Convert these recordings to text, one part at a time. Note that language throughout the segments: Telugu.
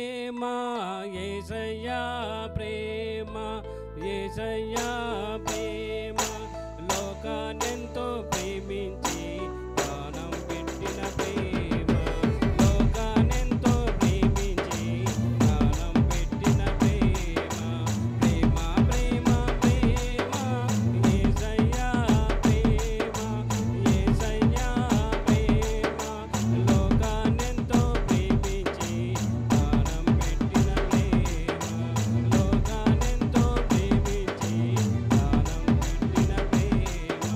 ప్రేమ యేసయ్యా ప్రేమ యేసయ్యా ప్రేమ లోకానెంతో ప్రేమించి ప్రాణం పెట్టిన ప్రేమ లోకానెంతో ప్రేమించి ప్రాణం పెట్టిన ప్రేమ ప్రేమ ప్రేమ ప్రేమ యేసయ్యా ప్రేమ యేసయ్యా ప్రేమ లోకానెంతో ప్రేమించి ప్రాణం పెట్టిన ప్రేమ లోకానెంతో ప్రేమించి ప్రాణం పెట్టిన ప్రేమ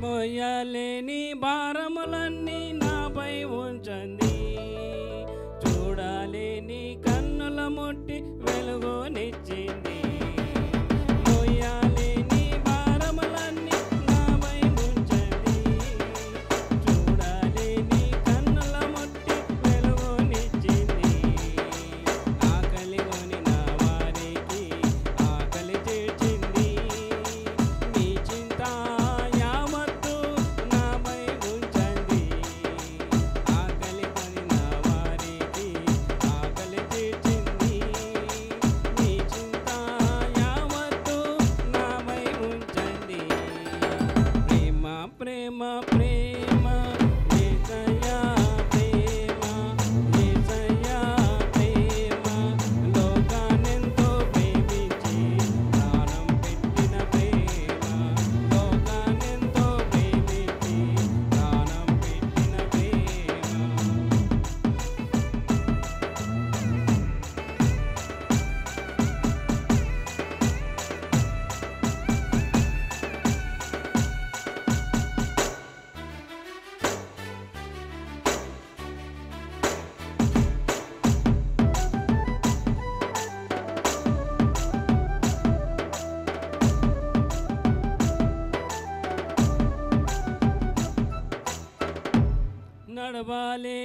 మోయలేని భారములన్నీ నాపై ఉంచండి చూడలేని కన్నుల ముట్టి వెలుగునిచ్చింది మోయలేని భారములన్నీ నాపై ఉంచండి చూడలేని కన్నుల ముట్టి వెలుగునిచ్చింది ఆకలి కొని నా వారికి ఆకలి తీర్చింది మీ చింత యావత్తు నాపై ఉంచండి ఆకలి కొని నా వారికి ఆకలి తీర్చింది మీ చింత యావత్తు నాపై ఉంచండి ప్రేమ ప్రేమ ప్రేమ యేసయ్యా ప్రేమ యేసయ్యా ప్రేమ లోకానెంతో ప్రేమించి ప్రాణం పెట్టిన ప్రేమ లోకానెంతో ప్రేమించి ప్రాణం పెట్టిన ప్రేమ నడవాలి